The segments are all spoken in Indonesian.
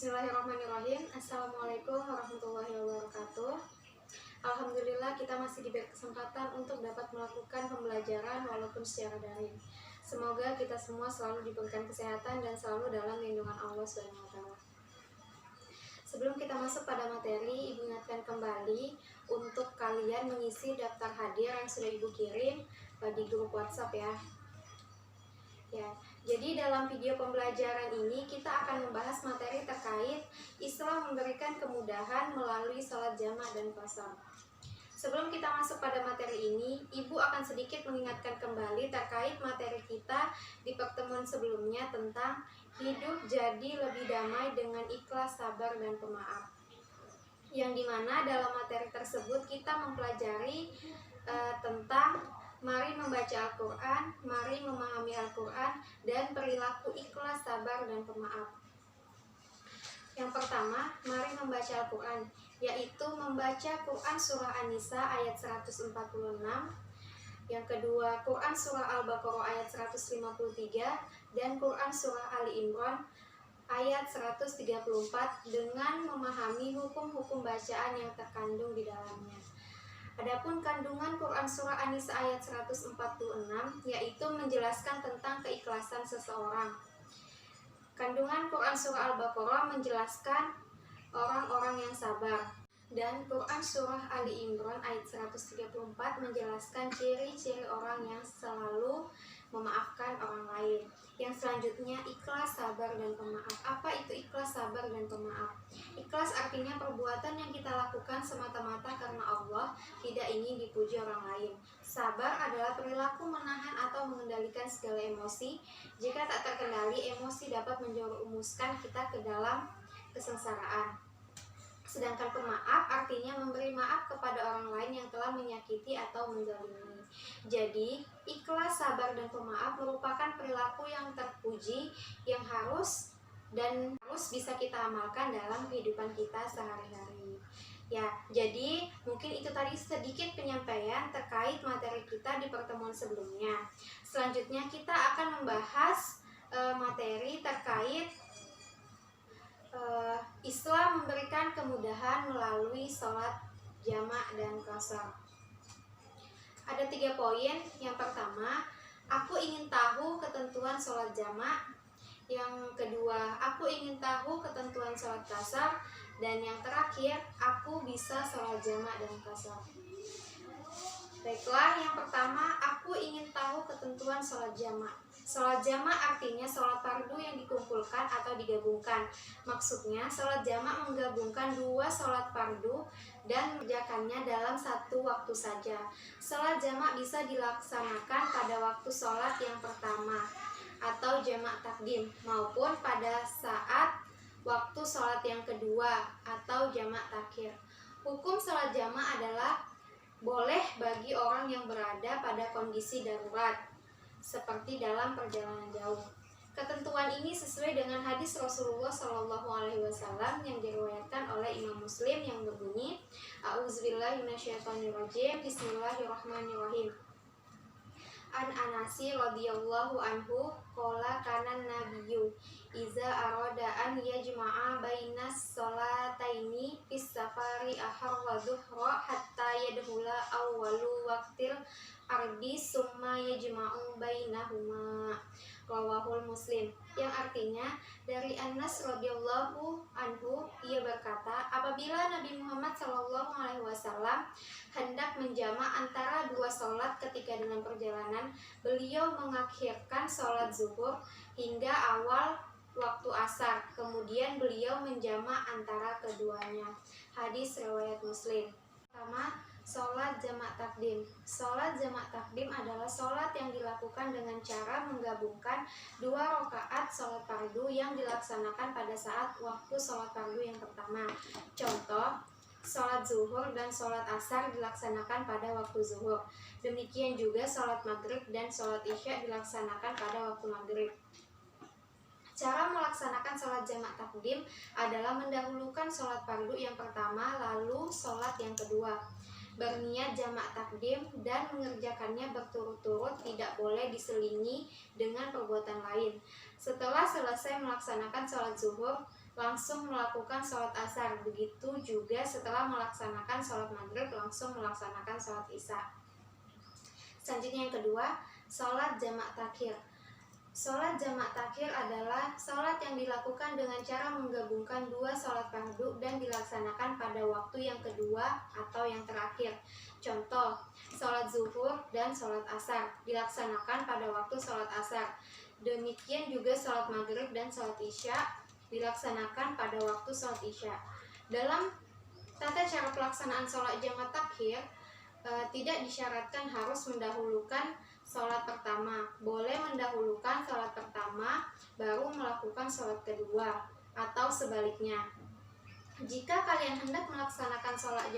Bismillahirrahmanirrahim. Assalamualaikum warahmatullahi wabarakatuh. Alhamdulillah kita masih diberi kesempatan untuk dapat melakukan pembelajaran walaupun secara daring. Semoga kita semua selalu diberikan kesehatan dan selalu dalam lindungan Allah SWT. Sebelum kita masuk pada materi, Ibu ingatkan kembali untuk kalian mengisi daftar hadir yang sudah Ibu kirim di grup WhatsApp ya. Jadi dalam video pembelajaran ini kita akan membahas materi terkait Islam memberikan kemudahan melalui sholat jamaah dan qashar. Sebelum kita masuk pada materi ini, Ibu akan sedikit mengingatkan kembali terkait materi kita di pertemuan sebelumnya tentang hidup jadi lebih damai dengan ikhlas, sabar, dan pemaaf. Yang dimana dalam materi tersebut kita mempelajari tentang mari membaca Al-Quran, mari memahami Al-Quran, dan perilaku ikhlas, sabar, dan pemaaf. Yang pertama, mari membaca Al-Quran, yaitu membaca Quran Surah An-Nisa ayat 146. Yang kedua, Quran Surah Al-Baqarah ayat 153, dan Quran Surah Ali Imran ayat 134 dengan memahami hukum-hukum bacaan yang terkandung di dalamnya. Adapun kandungan Quran Surah An-Nisa ayat 146 yaitu menjelaskan tentang keikhlasan seseorang. Kandungan Quran Surah Al-Baqarah menjelaskan orang-orang yang sabar. Dan Quran Surah Ali Imran ayat 134 menjelaskan ciri-ciri orang yang selalu memaafkan orang lain. Yang selanjutnya ikhlas, sabar, dan pemaaf. Apa itu ikhlas, sabar, dan pemaaf? Ikhlas artinya perbuatan yang kita lakukan semata-mata karena Allah, tidak ingin dipuji orang lain. Sabar adalah perilaku menahan atau mengendalikan segala emosi. Jika tak terkendali, emosi dapat menjerumuskan kita ke dalam kesengsaraan. Sedangkan pemaaf artinya memberi maaf kepada orang lain yang telah menyakiti atau menzalimi. Jadi, ikhlas, sabar, dan pemaaf merupakan perilaku yang terpuji yang harus bisa kita amalkan dalam kehidupan kita sehari-hari. Ya, jadi mungkin itu tadi sedikit penyampaian terkait materi kita di pertemuan sebelumnya. Selanjutnya kita akan membahas materi terkait Islam memberikan kemudahan melalui sholat jamaah dan qashar. Ada 3 poin. Yang pertama, aku ingin tahu ketentuan sholat jamaah. Yang kedua, aku ingin tahu ketentuan sholat qashar. Dan yang terakhir, aku bisa sholat jamaah dan qashar. Baiklah, yang pertama, aku ingin tahu ketentuan sholat jamaah. Sholat jamaah artinya sholat fardu yang dikumpulkan atau digabungkan. Maksudnya, sholat jamaah menggabungkan 2 sholat fardu dan mengerjakannya dalam satu waktu saja. Sholat jamaah bisa dilaksanakan pada waktu sholat yang pertama atau jamaah takdim, maupun pada saat waktu sholat yang kedua atau jamaah takhir. Hukum sholat jamaah adalah boleh bagi orang yang berada pada kondisi darurat, seperti dalam perjalanan jauh. Ketentuan ini sesuai dengan hadis Rasulullah SAW yang diriwayatkan oleh Imam Muslim yang berbunyi, A'udzubillahi minasyaitonirrajim, Bismillahirrahmanirrahim. An Anasi radhiyallahu anhu qala kana nabiyyu iza arada an yajma'a bainas salataini fis safari aharra dhuhra hatta yadkhula awwalu waqtil ardi summa yajma'u bainahuma. Rawahul Muslim, yang artinya dari Anas radhiyallahu anhu, ia berkata, apabila Nabi Muhammad SAW hendak menjamak antara 2 sholat ketika dalam perjalanan, beliau mengakhirkan sholat zuhur hingga awal waktu asar, kemudian beliau menjamak antara keduanya. Hadis riwayat Muslim. Pertama, sholat jamaah takdim. Sholat jamaah takdim adalah sholat yang dilakukan dengan cara menggabungkan 2 rakaat sholat fardu yang dilaksanakan pada saat waktu sholat fardu yang pertama. Contoh, sholat zuhur dan sholat asar dilaksanakan pada waktu zuhur. Demikian juga sholat maghrib dan sholat isya dilaksanakan pada waktu maghrib. Cara melaksanakan sholat jamaah takdim adalah mendahulukan sholat fardu yang pertama, lalu sholat yang kedua. Berniat jamaah takdim dan mengerjakannya berturut-turut, tidak boleh diselingi dengan perbuatan lain. Setelah selesai melaksanakan sholat zuhur, langsung melakukan sholat asar. Begitu juga setelah melaksanakan sholat maghrib langsung melaksanakan sholat isya. Selanjutnya yang kedua, sholat jamak takhir. Sholat jamak takhir adalah sholat yang dilakukan dengan cara menggabungkan dua sholat fardu dan dilaksanakan pada waktu yang kedua atau yang terakhir. Contoh, sholat zuhur dan sholat asar dilaksanakan pada waktu sholat asar. Demikian juga sholat maghrib dan sholat isya dilaksanakan pada waktu sholat isya. Dalam tata cara pelaksanaan sholat jamak takhir, tidak disyaratkan harus mendahulukan sholat pertama. Boleh mendahulukan sholat pertama baru melakukan sholat kedua atau sebaliknya. Jika kalian hendak melaksanakan sholat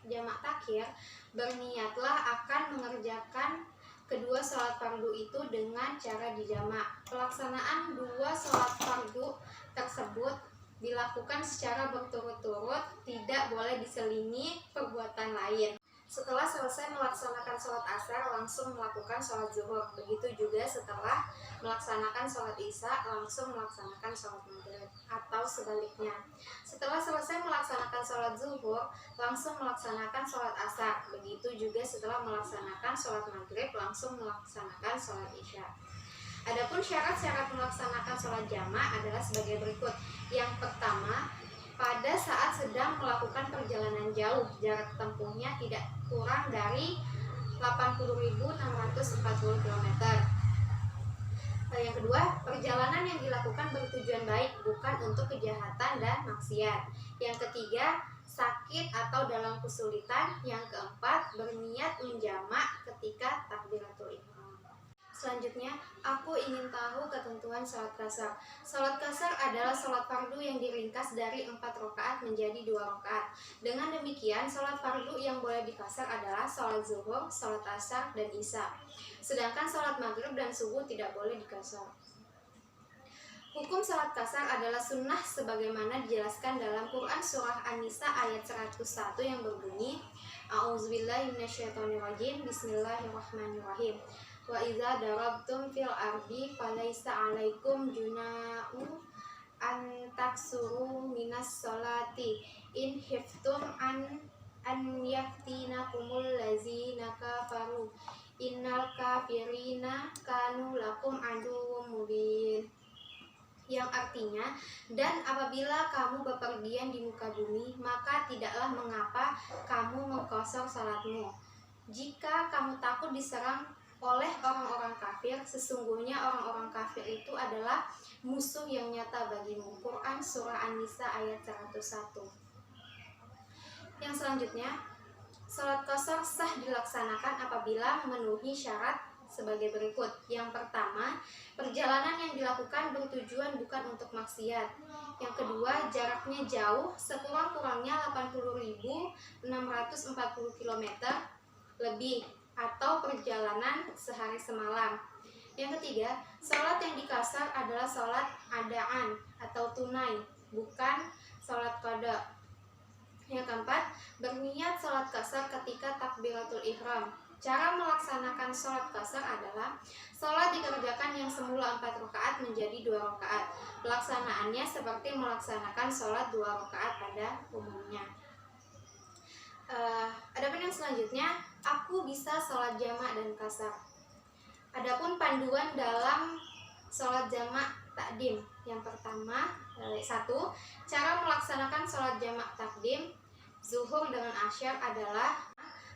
jamak takhir, berniatlah akan mengerjakan kedua sholat fardu itu dengan cara dijamak. Pelaksanaan dua sholat fardu tersebut dilakukan secara berturut-turut, tidak boleh diselingi perbuatan lain. Setelah selesai melaksanakan sholat asar, langsung melakukan sholat zuhur. Begitu juga setelah melaksanakan sholat isya, langsung melaksanakan sholat maghrib atau sebaliknya. Setelah selesai melaksanakan sholat zuhur, langsung melaksanakan sholat asar. Begitu juga setelah melaksanakan sholat maghrib, langsung melaksanakan sholat isya. Adapun syarat-syarat melaksanakan sholat jamak adalah sebagai berikut. Yang pertama, pada saat sedang melakukan perjalanan jauh, jarak tempuhnya tidak kurang dari 80.640 km. Yang kedua, perjalanan yang dilakukan bertujuan baik, bukan untuk kejahatan dan maksiat. Yang ketiga, sakit atau dalam kesulitan. Yang keempat, berniat menjamak ketika takbiratul ihram. Selanjutnya, aku ingin tahu ketentuan sholat qasar. Sholat qasar adalah sholat fardu yang diringkas dari 4 rakaat menjadi 2 rakaat. Dengan demikian, sholat fardu yang boleh dikasar adalah sholat zuhur, sholat asar, dan isya. Sedangkan sholat maghrib dan subuh tidak boleh dikasar. Hukum sholat qasar adalah sunnah sebagaimana dijelaskan dalam Quran surah An-Nisa ayat 101 yang berbunyi, A'udzubillahi minasyaitonirrajim, Bismillahirrahmanirrahim. Wa idza darabtum fil ardi falaisa 'alaikum junahun an taksuru minas sholati in khiftum an yaftinakumul ladzina kafaru innal kafirina kanu lakum aduwwum mubin. Yang artinya, dan apabila kamu bepergian di muka bumi, maka tidaklah mengapa kamu mengqashar salatmu. Jika kamu takut diserang oleh orang-orang kafir, sesungguhnya orang-orang kafir itu adalah musuh yang nyata bagimu. Quran surah An-Nisa ayat 101. Yang selanjutnya, sholat qasar sah dilaksanakan apabila memenuhi syarat sebagai berikut. Yang pertama, perjalanan yang dilakukan bertujuan bukan untuk maksiat. Yang kedua, jaraknya jauh, sekurang-kurangnya 80.640 km lebih atau perjalanan sehari semalam. Yang ketiga, sholat yang dikasar adalah sholat adaan atau tunai, bukan sholat qada. Yang keempat, berniat sholat qasar ketika takbiratul ihram. Cara melaksanakan sholat qasar adalah sholat dikerjakan yang semula 4 rakaat menjadi 2 rakaat. Pelaksanaannya seperti melaksanakan sholat 2 rakaat pada umumnya. Adapun yang selanjutnya, aku bisa sholat jamak dan qasar. Adapun panduan dalam sholat jamak takdim. Yang pertama, 1. Cara melaksanakan sholat jamak takdim zuhur dengan asyar adalah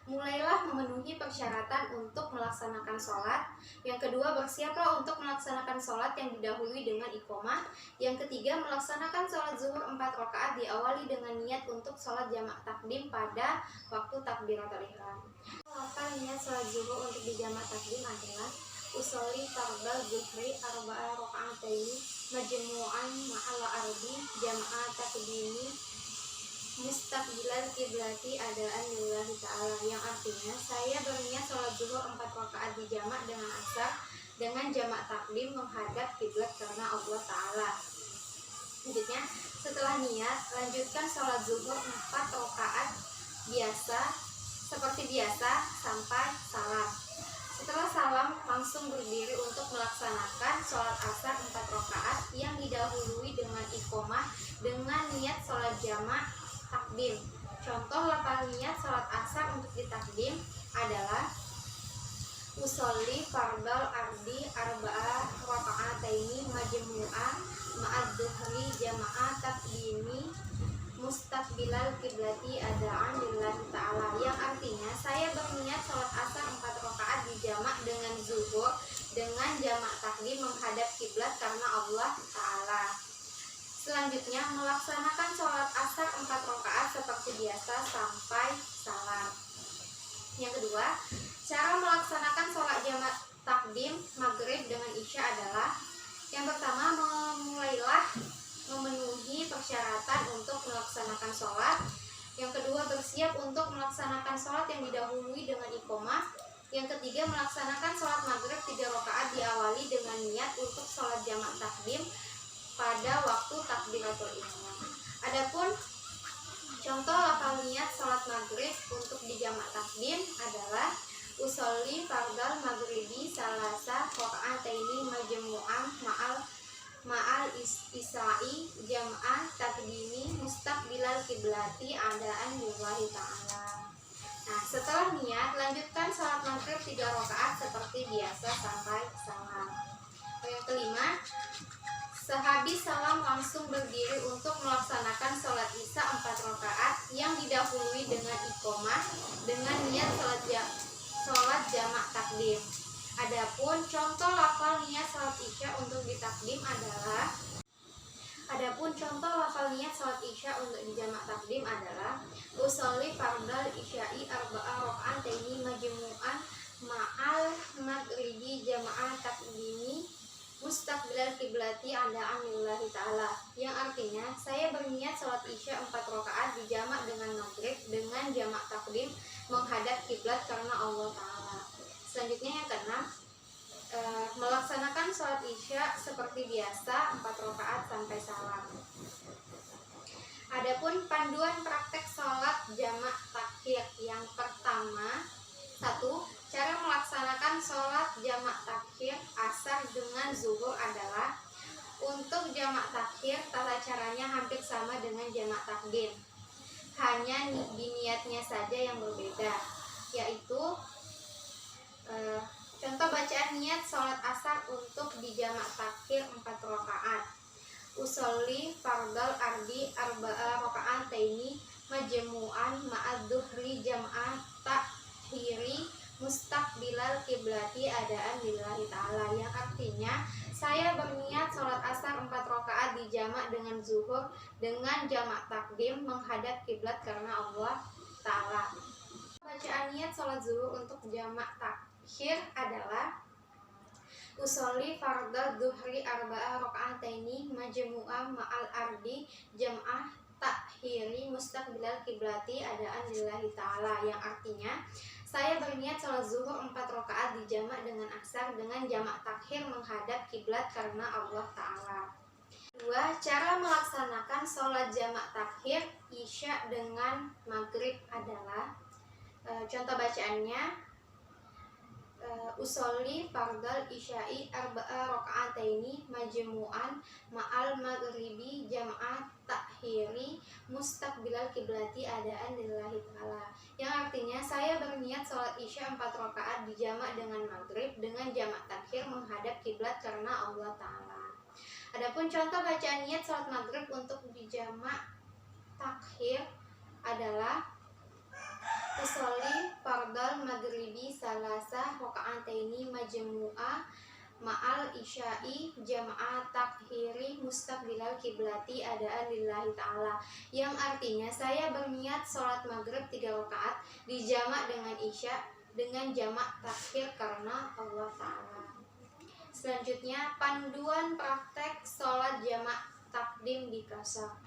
mulailah memenuhi persyaratan untuk melaksanakan sholat. Yang kedua, bersiaplah untuk melaksanakan sholat yang didahului dengan iqomah. Yang ketiga, melaksanakan sholat zuhur 4 rakaat diawali dengan niat untuk sholat jamak takdim pada waktu takbiratul ihram. Apa niat sholat zuhur untuk di jamak takdim adalah usolli fardal zuhri arba'a raka'ataini majmu'an ma'al ardi jama'a takdimi mustaqbilal kiblati adaan lillahi ta'ala, yang artinya saya berniat sholat zuhur 4 rakaat di jamak dengan asar dengan jamak takdim menghadap kiblat karena Allah Ta'ala. Selanjutnya, setelah niat, lanjutkan sholat zuhur 4 rakaat biasa seperti biasa sampai salam. Setelah salam, langsung langsung berdiri untuk melaksanakan sholat asar 4 rakaat yang didahului dengan iqomah dengan niat sholat jamak takdim. Contoh lafal niat sholat asar untuk ditakdim adalah usolli fardal ardi arba'a raka'ataini majmu'ah ma'ad duhri jama'ah takdimi mustaqbilal kiblati adaan lillahi ta'ala, yang artinya saya berniat sholat asar 4 rakaat dijamak dengan zuhur dengan jamak takdim menghadap kiblat karena Allah Ta'ala. Selanjutnya melaksanakan sholat asar 4 rakaat seperti biasa sampai salam. Yang kedua, cara melaksanakan sholat jamak takdim maghrib dengan isya adalah: yang pertama, memulailah memenuhi persyaratan untuk melaksanakan sholat. Yang kedua, bersiap untuk melaksanakan sholat yang didahului dengan iqomah. Yang ketiga, melaksanakan sholat maghrib 3 rakaat diawali dengan niat untuk sholat jamak takdim pada waktu takbiratul ihram. Adapun contoh lafal niat sholat maghrib untuk di jamak takdim adalah usolli fardal maghribi salasa rakaataini majmu'an ma'al isai jam'ah takdimi mustaqbilal kiblati adaan lillahi ta'ala. Nah, setelah niat, lanjutkan sholat maghrib 3 rakaat seperti biasa sampai salam. Yang kelima, sehabis salam langsung berdiri untuk melaksanakan sholat isya 4 rakaat yang didahului dengan iqomah dengan niat sholat jamak takdim. Adapun contoh lafal niat sholat isya untuk ditakdim adalah dijamak takdim adalah usolli fardal isya'i arba'a raka'ataini majmu'an ma'al maghribi jama'ah takdimi mustaqbilal kiblati adaan lillahi ta'ala, yang artinya saya berniat sholat isya 4 rakaat dijamak dengan maghrib dengan jamak takdim menghadap kiblat karena Allah Ta'ala. Selanjutnya yang keenam, melaksanakan sholat isya seperti biasa 4 rakaat sampai salam. Adapun panduan praktek sholat jamak takhir, yang pertama, 1. Cara melaksanakan sholat jamak takhir asar dengan zuhur adalah: untuk jamak takhir tata caranya hampir sama dengan jamak takdim, hanya niatnya saja yang berbeda, yaitu contoh bacaan niat sholat asar untuk di jamak takhir 4 rakaat. Usolli fardal ardi arba'a raka'ataini majmu'an ma'ad duhri jam'ah takhiri mustaqbilal kiblati adaan lillahi ta'ala, yang artinya saya berniat sholat asar 4 rakaat dijamak dengan zuhur dengan jamak takdim menghadap kiblat karena Allah Ta'ala. Bacaan niat sholat zuhur untuk jamak takhir adalah usolli fardal duhri arba'a raka'ataini majmu'ah ma'al ardi jam'ah takhiri mustaqbilal kiblati adaan lillahi ta'ala, yang artinya saya berniat sholat zuhur 4 rakaat dijamak dengan asar dengan jamak takhir menghadap kiblat karena Allah Ta'ala. 2. Cara melaksanakan sholat jamak takhir isya dengan maghrib adalah: contoh bacaannya, usolli fardal isya'i arba'a raka'ataini majmu'an ma'al maghribi jam'ah takhiri mustaqbilal kiblati adaan lillahi ta'ala, yang artinya saya berniat sholat isya 4 rakaat dijamak dengan maghrib dengan jamak takhir menghadap kiblat karena Allah Ta'ala. Adapun contoh bacaan niat sholat maghrib untuk dijamak takhir adalah usolli fardal maghribi salasa raka'ataini majmu'ah ma'al isya'i jam'ah takhiri mustaqbilal kiblati adaan lillahi ta'ala, yang artinya saya berniat sholat maghrib 3 rakaat dijamak dengan isya dengan jamak takhir karena Allah Ta'ala. Selanjutnya, panduan praktek sholat jamak takdim di kasar.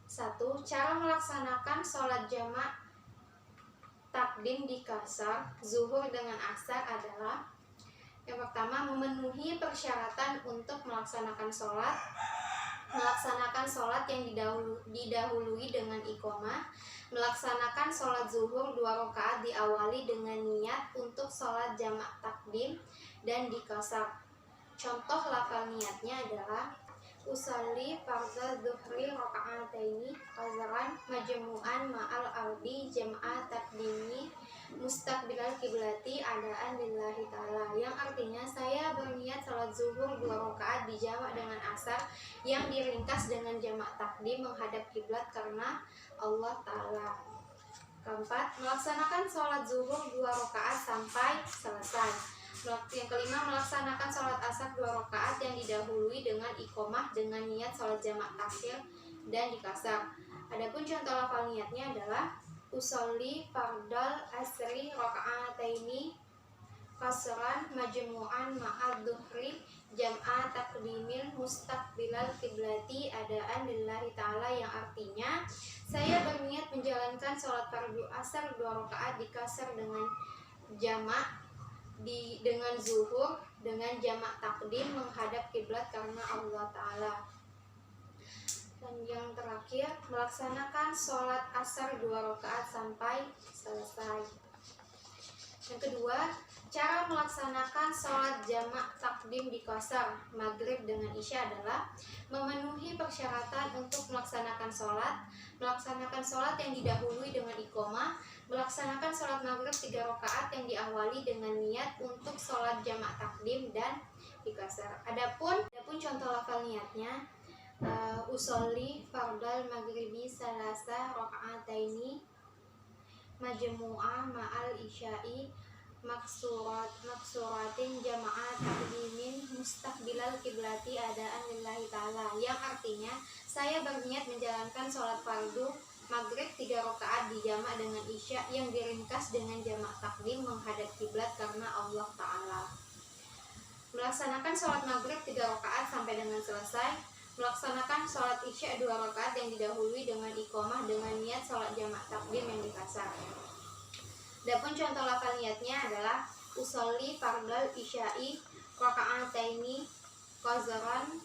1. Cara melaksanakan sholat jamak takdim di kasar zuhur dengan asar adalah: yang pertama, memenuhi persyaratan untuk melaksanakan sholat. melaksanakan sholat yang didahului dengan iqomah, melaksanakan sholat zuhur 2 rakaat diawali dengan niat untuk sholat jamak takdim dan dikasar. Contoh lafal niatnya adalah usalli fardhu dhuhri raka'ataini qazaran majmu'an ma'al ardi jam'a takdimi mustaqbilal kiblati adaan lillahi ta'ala, yang artinya saya berniat salat zuhur 2 rakaat dijamak dengan asar yang diringkas dengan jamak takdim menghadap kiblat karena Allah Ta'ala. Keempat, melaksanakan sholat zuhur 2 rakaat sampai selesai. Yang kelima, melaksanakan sholat asar 2 rakaat yang didahului dengan iqomah dengan niat sholat jamak takhir dan dikasar. Adapun contoh lafal niatnya adalah usolli fardal asri raka'ataini kasran majmu'an ma'ad dhuhri jam'a takdimil mustaqbilal kiblati adaan lillahi ta'ala, yang artinya saya berniat menjalankan sholat fardu asar 2 rakaat dikasar dengan jamak dengan zuhur dengan jamak takdim menghadap kiblat karena Allah Ta'ala. Dan yang terakhir, melaksanakan sholat asar 2 rakaat sampai selesai. Yang kedua, cara melaksanakan sholat jamak takdim di qasar maghrib dengan isya adalah memenuhi persyaratan untuk melaksanakan sholat yang didahului dengan iqomah, melaksanakan sholat maghrib 3 rakaat yang diawali dengan niat untuk sholat jamak takdim dan dikasar. Adapun contoh lafal niatnya, usolli fardal maghribi salasa rakaataini majmu'ah ma'al isya'i maksuratin jama'at takdimin mustaqbilal kiblati adaan lillahi ta'ala, yang artinya saya berniat menjalankan sholat fardu maghrib 3 rakaat dijamak dengan isya yang diringkas dengan jamak takdim menghadap kiblat karena Allah Ta'ala. Melaksanakan sholat maghrib 3 rakaat sampai dengan selesai. Melaksanakan sholat isya 2 rakaat yang didahului dengan iqomah dengan niat sholat jamak takdim yang dikasar. Adapun contoh lafal niatnya adalah usolli fardal isya'i raka'ataini qazaran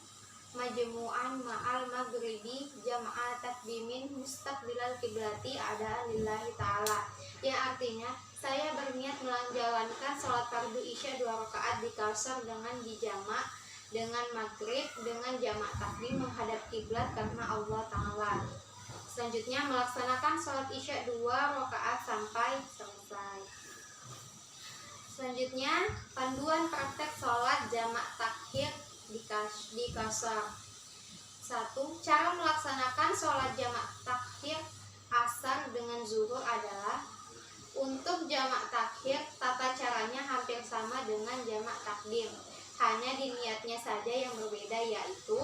majmu'an ma'al maghribi jam'a takdimin mustaqbilal kiblati adaan lillahi ta'ala, yang artinya saya berniat menjalankan sholat fardu isya 2 rakaat dikasar dengan dijamak dengan maghrib dengan jamak takdim menghadap kiblat karena Allah Ta'ala. Selanjutnya, melaksanakan sholat isya 2 rakaat sampai selesai. Selanjutnya, panduan praktek sholat jamak takhir di qasar. 1. Cara melaksanakan sholat jamak takhir asar dengan zuhur adalah untuk jamak takhir tata caranya hampir sama dengan jamak takdim, hanya diniatnya saja yang berbeda, yaitu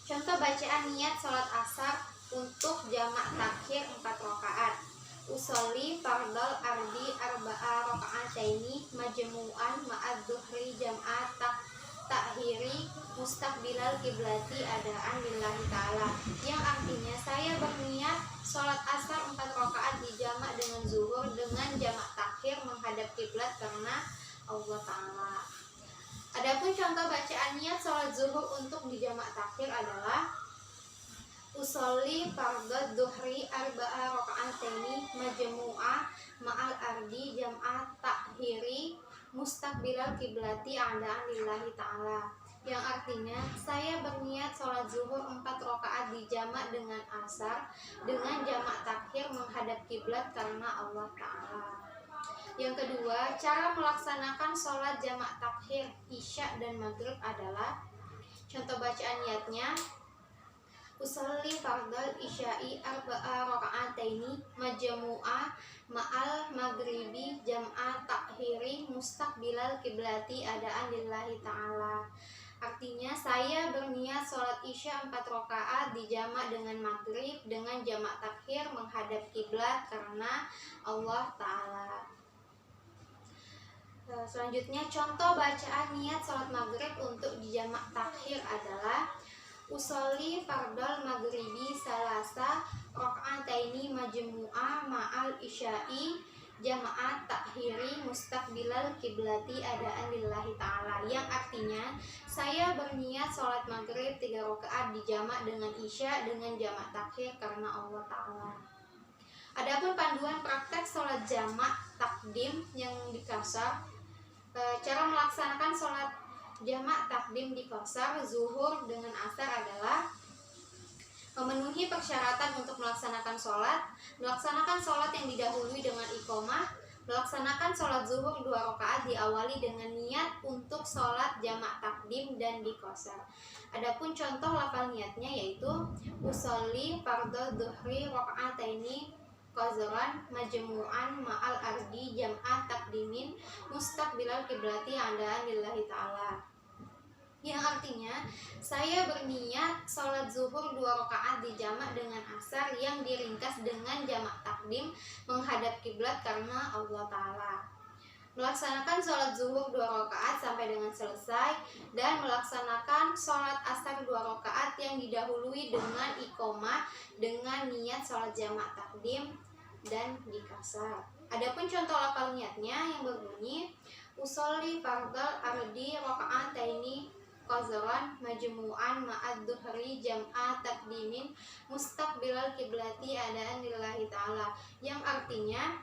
contoh bacaan niat sholat asar untuk jamak takhir 4 rakaat. Usolli fardal ardi arba'a raka'ataini majmu'an ma'ad dhuhri jam'a takhiri mustaqbilal kiblati adaan lillahi ta'ala, yang artinya saya berniat sholat asar 4 rakaat dijamak dengan zuhur dengan jamak takhir menghadap kiblat karena Allah Ta'ala. Adapun contoh bacaan niat sholat zuhur untuk dijamak takhir adalah usolli fardhu dhuhri arba'a raka'ataini majmu'ah ma'al ardi jam'a takhiri mustaqbilal kiblati adaan lillahi ta'ala, yang artinya saya berniat sholat zuhur 4 rakaat dijamak dengan asar dengan jamak takhir menghadap kiblat karena Allah Ta'ala. Yang kedua, cara melaksanakan sholat jamak takhir isya dan maghrib adalah contoh bacaan niatnya usolli fardal isya'i arba'a raka'ataini majmu'ah ma'al maghribi jam'a takhiri mustaqbilal kiblati adaan lillahi ta'ala. Artinya saya berniat sholat isya 4 rakaat dijamak dengan maghrib dengan jamak takhir menghadap kiblat karena Allah Ta'ala. Selanjutnya, contoh bacaan niat sholat maghrib untuk dijamak takhir adalah usolli fardal maghribi salasa raka'ataini majmu'ah ma'al isya'i jamaah takhiri mustaqbilal kiblati adaan lillahi ta'ala, yang artinya saya berniat sholat maghrib 3 rakaat dijamak dengan isya dengan jamak takhir karena Allah Ta'ala. Adapun panduan praktek sholat jamak takdim yang di Qashar, cara melaksanakan sholat jamak takdim di Qashar zuhur dengan asar adalah memenuhi persyaratan untuk melaksanakan sholat yang didahului dengan iqomah, melaksanakan sholat zuhur 2 rakaat diawali dengan niat untuk sholat jamak takdim dan di Qashar. Adapun contoh lafal niatnya yaitu usolli fardhu dhuhri rakaataini qazaran majmu'an ma'al ardi jam'ah takdimin mustaqbilal kiblati andaan lillahi ta'ala, yang artinya saya berniat sholat zuhur 2 rakaat dijamak dengan asar yang diringkas dengan jamak takdim menghadap kiblat karena Allah Ta'ala, melaksanakan sholat zuhur 2 rakaat sampai dengan selesai, dan melaksanakan sholat asar 2 rakaat yang didahului dengan iqomah dengan niat sholat jamak takdim dan di Qashar. Adapun contoh lafal niatnya yang berbunyi usolli fardal ardi rakaataini qazaran majmu'an ma'ad dhuhri jam'ah takdimin mustaqbilal kiblati adaan lillahi ta'ala, yang artinya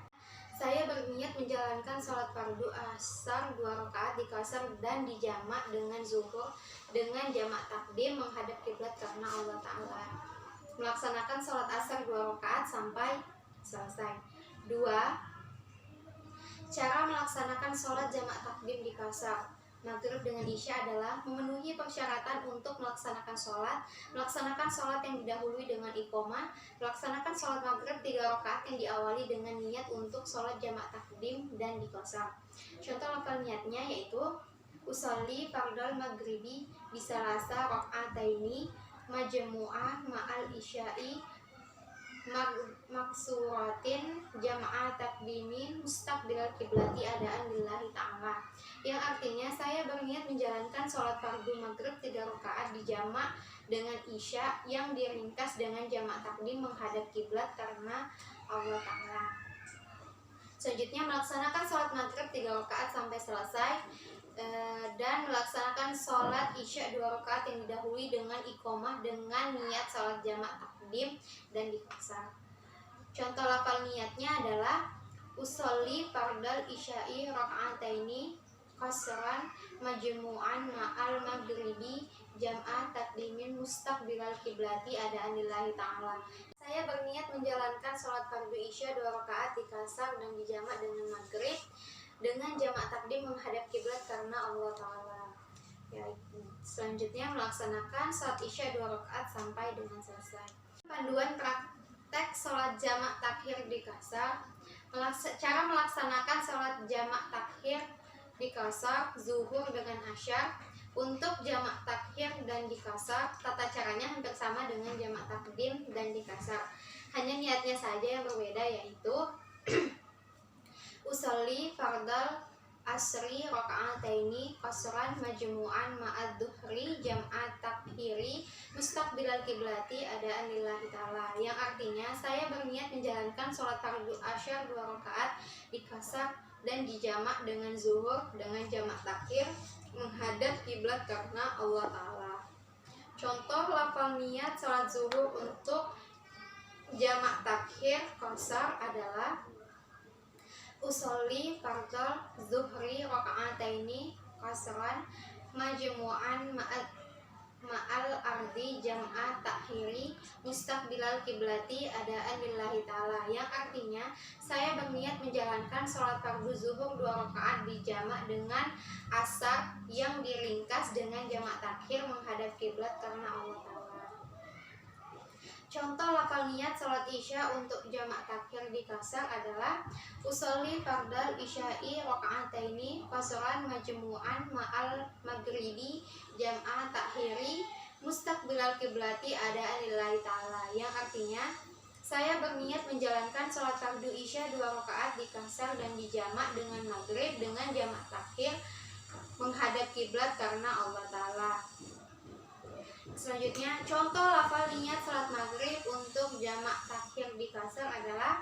saya berniat menjalankan sholat fardu asar 2 rakaat di Qashar dan dijamak dengan zuhur dengan jamak takdim menghadap kiblat karena Allah Ta'ala, melaksanakan sholat asar 2 rakaat sampai selesai. 2. Cara melaksanakan sholat jamak takdim di Qashar maghrib dengan isya adalah memenuhi persyaratan untuk melaksanakan sholat yang didahului dengan iqomah, melaksanakan sholat maghrib 3 rakaat yang diawali dengan niat untuk sholat jamak takdim dan di Qashar. Contoh lafal niatnya yaitu usolli fardal maghribi bisalasa rakaataini majmu'ah ma'al isya'i maksuratin jamaah takdimin mustaqbilal kiblati adaan lillahi ta'ala, yang artinya saya berniat menjalankan sholat fardu maghrib 3 rakaat dijamak dengan isya yang diringkas dengan jamak takdim menghadap kiblat karena Allah Ta'ala. Selanjutnya melaksanakan sholat maghrib 3 rakaat sampai selesai, dan melaksanakan sholat isya 2 rakaat yang didahului dengan iqomah dengan niat sholat jamak takdim dan di Qashar. Contoh lafal niatnya adalah usolli fardal isya'i rakaataini qasaran majmu'an ma'al maghribi jam'ah takdimin mustaqbilal kiblati adaan lillahi ta'ala. Saya berniat menjalankan sholat fardu isya 2 rakaat di Qashar dan dijamak dengan maghrib dengan jamak takdim menghadap kiblat karena Allah Ta'ala. Selanjutnya melaksanakan sholat isya 2 rakaat sampai dengan selesai. Panduan praktek sholat jamak takhir di Qashar. Cara melaksanakan sholat jamak takhir di Qashar zuhur dengan asyar. Untuk jamak takhir dan di Qashar tata caranya hampir sama dengan jamak takdim dan di Qashar, hanya niatnya saja yang berbeda, yaitu usolli fardal asri rakaataini qasran majmu'an ma'ad dhuhri jam'at takhiri mustaqbilal kiblati adaan lillahi ta'ala, yang artinya saya berniat menjalankan sholat fardu asyar 2 rakaat di Qashar dan dijamak dengan zuhur dengan jamak takhir menghadap kiblat karena Allah Ta'ala. Contoh lafal niat sholat zuhur untuk jamak takhir Qashar adalah usolli fardal zuhri rakaataini qasran majmu'an ma'al ardi jam'ah takhiri mustaqbilal kiblati adaan lillahi ta'ala, yang artinya saya berniat menjalankan sholat fardu zuhur 2 rakaat dijamak dengan asar yang diringkas dengan jamak takhir menghadap kiblat karena Allah Ta'ala. Contoh lafal niat sholat isya untuk jamak takhir di Qashar adalah usolli fardal isya'i rakaataini qasran majmu'an ma'al maghribi jam'ah takhiri mustaqbilal kiblati adaan lillahi ta'ala, yang artinya saya berniat menjalankan sholat fardu isya 2 rakaat di Qashar dan dijamak dengan maghrib dengan jamak takhir menghadap kiblat karena Allah Ta'ala. Selanjutnya, contoh lafal niat salat maghrib untuk jamak takhir di Qashar adalah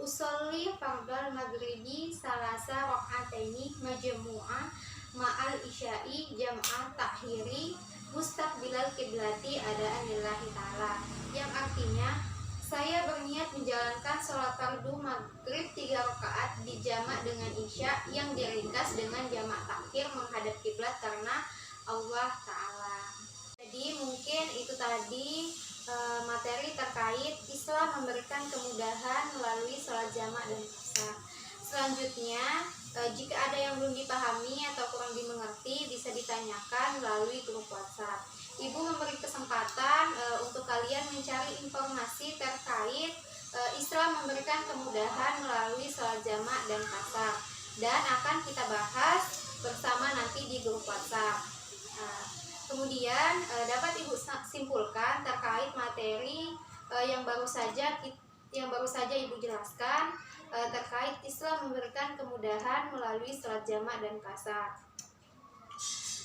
Usolli fardal maghribi salasa rakaataini majmu'ah ma'al isya'i jam'ah takhiri mustaqbilal kiblati adaan lillahi ta'ala, yang artinya saya berniat menjalankan sholat fardu maghrib 3 rakaat dijamak dengan isya yang diringkas dengan jamak takhir menghadap kiblat karena Allah Ta'ala. Jadi mungkin itu tadi materi terkait Islam memberikan kemudahan melalui sholat jamak dan qasar. Selanjutnya, jika ada yang belum dipahami atau kurang dimengerti, bisa ditanyakan melalui grup WhatsApp. Ibu memberi kesempatan untuk kalian mencari informasi terkait Islam memberikan kemudahan melalui sholat jamak dan qasar, dan akan kita bahas bersama nanti di grup WhatsApp. Kemudian dapat Ibu simpulkan terkait materi yang baru saja Ibu jelaskan terkait Islam memberikan kemudahan melalui sholat jamak dan qasar.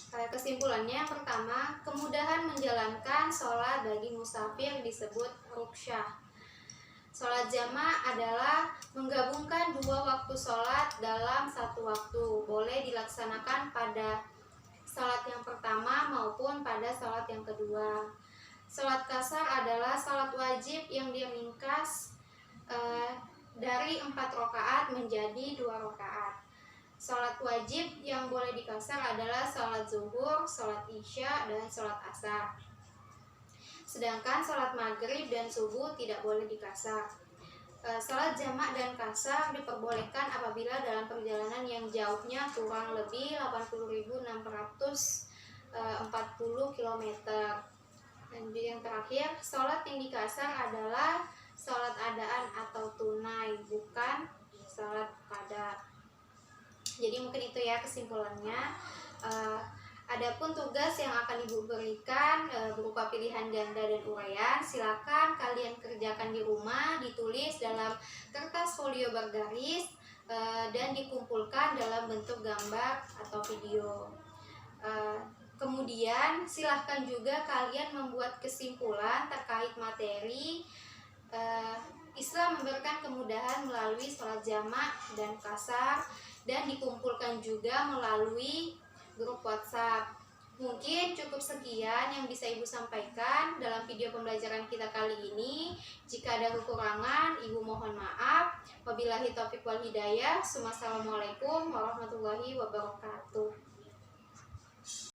Kesimpulannya, yang pertama, kemudahan menjalankan sholat bagi musafir disebut ruksyah. Sholat jamak adalah menggabungkan dua waktu sholat dalam satu waktu, boleh dilaksanakan pada sholat yang pertama maupun pada sholat yang kedua. Sholat qasar adalah sholat wajib yang diringkas dari 4 rakaat menjadi 2 rakaat. Sholat wajib yang boleh dikasar adalah sholat zuhur, sholat isya, dan sholat asar. Sedangkan sholat maghrib dan subuh tidak boleh dikasar. Sholat jamak dan qasar diperbolehkan apabila dalam perjalanan yang jauhnya kurang lebih 80.640 km. Dan yang terakhir, sholat yang dikasar adalah sholat adaan atau tunai, bukan sholat qada. Jadi mungkin itu ya kesimpulannya. Adapun tugas yang akan Ibu berikan berupa pilihan ganda dan uraian, silakan kalian kerjakan di rumah, ditulis dalam kertas folio bergaris dan dikumpulkan dalam bentuk gambar atau video. Kemudian silahkan juga kalian membuat kesimpulan terkait materi Islam memberikan kemudahan melalui sholat jamak dan qasar, dan dikumpulkan juga melalui grup WhatsApp. Mungkin cukup sekian yang bisa Ibu sampaikan dalam video pembelajaran kita kali ini. Jika ada kekurangan, Ibu mohon maaf. Wabillahi taufiq wal hidayah. Wassalamualaikum warahmatullahi wabarakatuh.